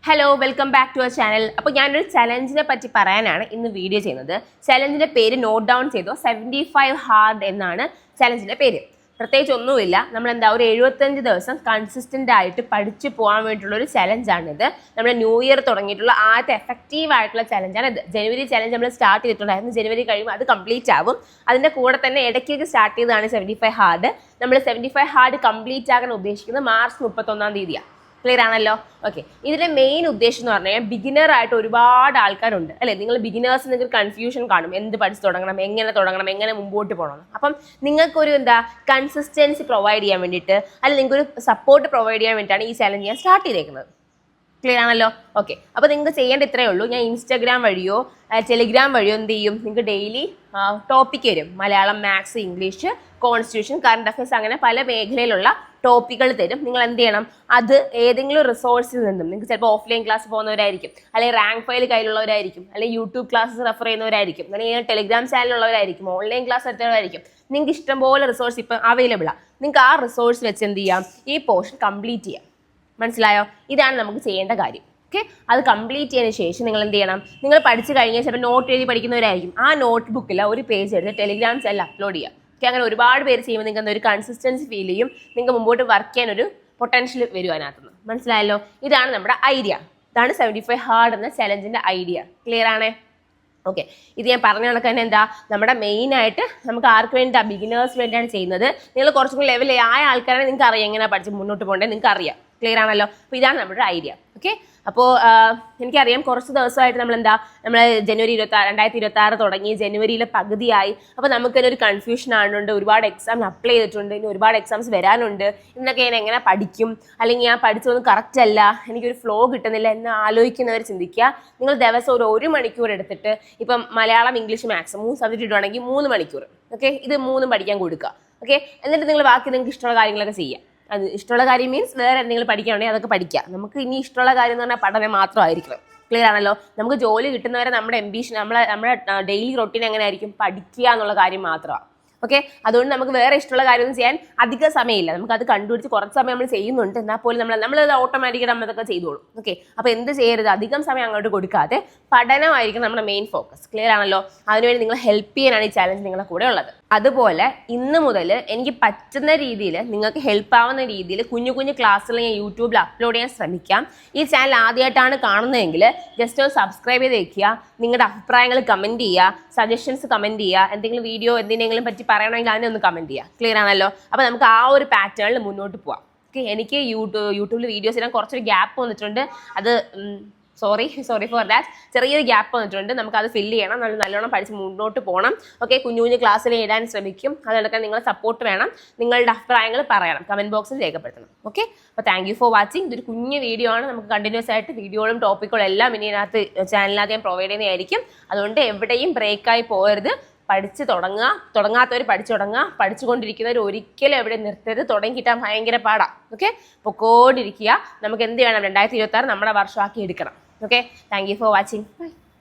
Hello welcome back to our channel. അപ്പോൾ ഞാനൊരു ചലഞ്ചിനെ പറ്റി പറയാനാണ് ഇന്ന് വീഡിയോ ചെയ്യുന്നത്. ചലഞ്ചിൻ്റെ പേര് നോട്ട് ഡൗൺ ചെയ്തോ, 75 ഹാർഡ് എന്നാണ് ചലഞ്ചിൻ്റെ പേര്. പ്രത്യേകിച്ച് ഒന്നുമില്ല, ഒരു 75 ദിവസം കൺസിസ്റ്റൻ്റ് ആയിട്ട് പഠിച്ചു പോകാൻ വേണ്ടിയിട്ടുള്ള ഒരു ചലഞ്ചാണിത്. നമ്മൾ ന്യൂ ഇയർ തുടങ്ങിയിട്ടുള്ള ആദ്യത്തെ എഫക്റ്റീവ് ആയിട്ടുള്ള ചലഞ്ചാണ് ഇത്. ജനുവരി ചലഞ്ച് നമ്മൾ സ്റ്റാർട്ട് ചെയ്തിട്ടുണ്ടായിരുന്നു. ജനുവരി കഴിയുമ്പോൾ അത് കംപ്ലീറ്റ് ആവും. അതിൻ്റെ കൂടെ തന്നെ ഇടയ്ക്കേക്ക് സ്റ്റാർട്ട് ചെയ്തതാണ് 75 ഹാർഡ്. നമ്മൾ 75 ഹാർഡ് കംപ്ലീറ്റ് ആകാൻ ഉദ്ദേശിക്കുന്നത് മാർച്ച് 31 തീയതിയാണ്. ക്ലിയർ ആണല്ലോ? ഓക്കെ. ഇതിന്റെ മെയിൻ ഉദ്ദേശം എന്ന് പറഞ്ഞാൽ ബിഗിനർ ആയിട്ട് ഒരുപാട് ആൾക്കാരുണ്ട് അല്ലേ? നിങ്ങൾ ബിഗിനേഴ്സ് നിങ്ങൾക്ക് കൺഫ്യൂഷൻ കാണും, എന്ത് പഠിച്ച് തുടങ്ങണം, എങ്ങനെ മുമ്പോട്ട് പോകണം. അപ്പം നിങ്ങൾക്കൊരു കൺസിസ്റ്റൻസി പ്രൊവൈഡ് ചെയ്യാൻ വേണ്ടിയിട്ട്, അല്ലെങ്കിൽ നിങ്ങൾക്കൊരു സപ്പോർട്ട് പ്രൊവൈഡ് ചെയ്യാൻ വേണ്ടിയിട്ടാണ് ഈ ചലഞ്ച് ഞാൻ സ്റ്റാർട്ട് ചെയ്തേക്കുന്നത്. ക്ലിയർ ആണല്ലോ? ഓക്കെ. അപ്പോൾ നിങ്ങൾക്ക് ചെയ്യേണ്ട ഇത്രയേ ഉള്ളൂ. ഞാൻ ഇൻസ്റ്റാഗ്രാം വഴിയോ ടെലിഗ്രാം വഴിയോ എന്ത് ചെയ്യും, നിങ്ങൾക്ക് ഡെയിലി ടോപ്പിക് വരും. Malayalam, maths, English, constitution, current affairs, അങ്ങനെ പല മേഖലയിലുള്ള ടോപ്പിക്കുകൾ തരും. നിങ്ങൾ എന്ത് ചെയ്യണം, അത് ഏതെങ്കിലും റിസോഴ്സിൽ നിന്നും, നിങ്ങൾക്ക് ചിലപ്പോൾ ഓഫ്ലൈൻ ക്ലാസ് പോകുന്നവരായിരിക്കും, അല്ലെങ്കിൽ റാങ്ക് ഫയൽ കയ്യിലുള്ളവരായിരിക്കും, അല്ലെങ്കിൽ യൂട്യൂബ് ക്ലാസ്സസ് റെഫർ ചെയ്യുന്നവരായിരിക്കും, അല്ലെങ്കിൽ ടെലിഗ്രാം ചാനലുള്ളവരായിരിക്കും, ഓൺലൈൻ ക്ലാസ് എടുത്തവരായിരിക്കും. നിങ്ങൾക്ക് ഇഷ്ടംപോലെ റിസോഴ്സ് ഇപ്പം അവൈലബിൾ ആണ്. നിങ്ങൾക്ക് ആ റിസോഴ്സ് വെച്ച് എന്ത് ചെയ്യാം, ഈ പോർഷൻ കംപ്ലീറ്റ് ചെയ്യാം. മനസ്സിലായോ? ഇതാണ് നമുക്ക് ചെയ്യേണ്ട കാര്യം. ഓക്കെ. അത് കംപ്ലീറ്റ് ചെയ്തതിന് ശേഷം നിങ്ങൾ എന്ത് ചെയ്യണം, നിങ്ങൾ പഠിച്ചു കഴിഞ്ഞാൽ ചിലപ്പോൾ നോട്ട് എഴുതി പഠിക്കുന്നവരായിരിക്കും. ആ നോട്ട് ബുക്കിൽ ഒരു പേജ് എടുത്ത് ടെലിഗ്രാം ചാനൽ അപ്ലോഡ് ചെയ്യുക. ഓക്കെ. അങ്ങനെ ഒരുപാട് പേര് ചെയ്യുമ്പോൾ നിങ്ങൾക്ക് ഒരു കൺസിസ്റ്റൻസി ഫീൽ ചെയ്യും. നിങ്ങൾക്ക് മുമ്പോട്ട് വർക്ക് ചെയ്യാൻ ഒരു പൊട്ടൻഷ്യൽ വരും അതിനകത്തുനിന്ന്. മനസ്സിലായല്ലോ? ഇതാണ് നമ്മുടെ ഐഡിയ. ഇതാണ് 75 ഹാർഡ് എന്ന ചലഞ്ചിന്റെ ഐഡിയ. ക്ലിയർ ആണേ? ഓക്കെ. ഇത് ഞാൻ പറഞ്ഞ കണക്ക് തന്നെ നമ്മുടെ മെയിനായിട്ട് നമുക്ക് ആർക്ക് വേണ്ടിയിട്ടാണ്, ബിഗിനേഴ്സ് വേണ്ടിയാണ് ചെയ്യുന്നത്. നിങ്ങൾ കുറച്ചും കൂടി ലെവൽ ആയ ആൾക്കാരെ നിങ്ങൾക്ക് അറിയാം എങ്ങനെ പഠിച്ച് മുന്നോട്ട് പോകേണ്ടത്, നിങ്ങൾക്ക് അറിയാം. ക്ലിയർ ആണല്ലോ? അപ്പോൾ ഇതാണ് നമ്മുടെ ഐഡിയ. ഓക്കെ. അപ്പോൾ എനിക്കറിയാം കുറച്ച് ദിവസമായിട്ട് നമ്മൾ ജനുവരി 2026 തുടങ്ങി, ജനുവരിയിലെ പകുതിയായി. അപ്പോൾ നമുക്കൊരു കൺഫ്യൂഷൻ ആണുണ്ട്. ഒരുപാട് എക്സാം അപ്ലൈ ചെയ്തിട്ടുണ്ട്, ഇനി ഒരുപാട് എക്സാംസ് വരാനുണ്ട്. ഇതിനൊക്കെ ഞാൻ എങ്ങനെ പഠിക്കും, അല്ലെങ്കിൽ ഞാൻ പഠിച്ചതൊന്നും കറക്റ്റ് അല്ല, എനിക്കൊരു ഫ്ലോ കിട്ടുന്നില്ല എന്ന് ആലോചിക്കുന്നവർ ചിന്തിക്കുക. നിങ്ങൾ ദിവസം ഒരു മണിക്കൂർ എടുത്തിട്ട്, ഇപ്പം മലയാളം, ഇംഗ്ലീഷ്, മാത്സ് 3 സബ്ജക്റ്റ് ഇടുവാണെങ്കിൽ 3 മണിക്കൂർ. ഓക്കെ. ഇത് 3 പഠിക്കാൻ കൊടുക്കുക. ഓക്കെ. എന്നിട്ട് നിങ്ങൾ ബാക്കി നിങ്ങൾക്ക് ഇഷ്ടമുള്ള കാര്യങ്ങളൊക്കെ ചെയ്യുക. അത് ഇഷ്ടമുള്ള കാര്യം മീൻസ് വേറെ എന്തെങ്കിലും പഠിക്കുകയാണെങ്കിൽ അതൊക്കെ പഠിക്കുക. നമുക്ക് ഇനി ഇഷ്ടമുള്ള കാര്യം എന്ന് പറഞ്ഞാൽ പഠനം മാത്രമായിരിക്കണം. ക്ലിയർ ആണല്ലോ? നമുക്ക് ജോലി കിട്ടുന്നവരെ നമ്മുടെ എംബിഷൻ, നമ്മുടെ ഡെയിലി റൊട്ടീൻ എങ്ങനെ ആയിരിക്കും, പഠിക്കുക എന്നുള്ള കാര്യം മാത്രമാണ്. ഓക്കെ. അതുകൊണ്ട് നമുക്ക് വേറെ ഇഷ്ടമുള്ള കാര്യമൊന്നും ചെയ്യാൻ അധിക സമയമില്ല. നമുക്ക് അത് കണ്ടുപിടിച്ച് കുറച്ച് സമയം നമ്മൾ ചെയ്യുന്നുണ്ട്. എന്നാൽ പോലും നമ്മളത് ഓട്ടോമാറ്റിക്കായിട്ട് നമ്മളതൊക്കെ ചെയ്തോളും. ഓക്കെ. അപ്പോൾ എന്ത് ചെയ്യരുത്, അധികം സമയം അങ്ങോട്ട് കൊടുക്കാതെ പഠനമായിരിക്കും നമ്മുടെ മെയിൻ ഫോക്കസ്. ക്ലിയർ ആണല്ലോ? അതിനുവേണ്ടി നിങ്ങൾ ഹെൽപ്പ് ചെയ്യാനാണ് ഈ ചാലഞ്ച് നിങ്ങളുടെ കൂടെ ഉള്ളത്. അതുപോലെ ഇന്ന് മുതൽ എനിക്ക് പറ്റുന്ന രീതിയിൽ, നിങ്ങൾക്ക് ഹെൽപ്പ് ആവുന്ന രീതിയിൽ കുഞ്ഞു കുഞ്ഞു ക്ലാസ്സുകൾ ഞാൻ യൂട്യൂബിൽ അപ്ലോഡ് ചെയ്യാൻ ശ്രമിക്കാം. ഈ ചാനൽ ആദ്യമായിട്ടാണ് കാണുന്നതെങ്കിൽ ജസ്റ്റ് ഒന്ന് സബ്സ്ക്രൈബ് ചെയ്ത് വെക്കുക. നിങ്ങളുടെ അഭിപ്രായങ്ങൾ കമൻറ്റ് ചെയ്യുക, സജഷൻസ് കമൻറ്റ് ചെയ്യുക. എന്തെങ്കിലും വീഡിയോ എന്തിനെങ്കിലും പറ്റി പറയണമെങ്കിൽ അതിനെ ഒന്ന് കമൻറ്റ് ചെയ്യുക. ക്ലിയർ ആണല്ലോ? അപ്പോൾ നമുക്ക് ആ ഒരു പാറ്റേണിൽ മുന്നോട്ട് പോവാം. ഓക്കെ. എനിക്ക് യൂട്യൂബിൽ വീഡിയോസ് ഇടാൻ കുറച്ചൊരു ഗ്യാപ്പ് വന്നിട്ടുണ്ട്. അത് സോറി ഫോർ ദാറ്റ്. ചെറിയൊരു ഗ്യാപ്പ് വന്നിട്ടുണ്ട്. നമുക്കത് ഫില്ല് ചെയ്യണം. നല്ലോണം പഠിച്ച് മുന്നോട്ട് പോകണം. ഓക്കെ. കുഞ്ഞു ക്ലാസ്സിൽ ഇടാൻ ശ്രമിക്കും. അതിനൊക്കെ നിങ്ങളുടെ സപ്പോർട്ട് വേണം. നിങ്ങളുടെ അഭിപ്രായങ്ങൾ പറയണം, കമൻറ്റ് ബോക്സിൽ രേഖപ്പെടുത്തണം. ഓക്കെ. അപ്പോൾ താങ്ക് യു ഫോർ വാച്ചിങ്. ഇതൊരു കുഞ്ഞു വീഡിയോ ആണ്. നമുക്ക് കണ്ടിന്യൂസ് ആയിട്ട് വീഡിയോകളും ടോപ്പിക്കുകളും എല്ലാം ഇനി ഇതിനകത്ത് ചാനലിനകത്ത് ഞാൻ പ്രൊവൈഡ് ചെയ്യുന്നതായിരിക്കും. അതുകൊണ്ട് എവിടെയും ബ്രേക്കായി പോകരുത്. പഠിച്ച് തുടങ്ങാത്തവർ പഠിച്ചു തുടങ്ങുക. പഠിച്ചുകൊണ്ടിരിക്കുന്നവർ ഒരിക്കലും എവിടെ നിർത്തരുത്. തുടങ്ങി കിട്ടാൻ ഭയങ്കര പാടാണ്. ഓക്കെ. പൊക്കോണ്ടിരിക്കുക. നമുക്ക് എന്ത് വേണം, 2026 നമ്മുടെ വർഷമാക്കി എടുക്കണം. Okay, thank you for watching. Bye.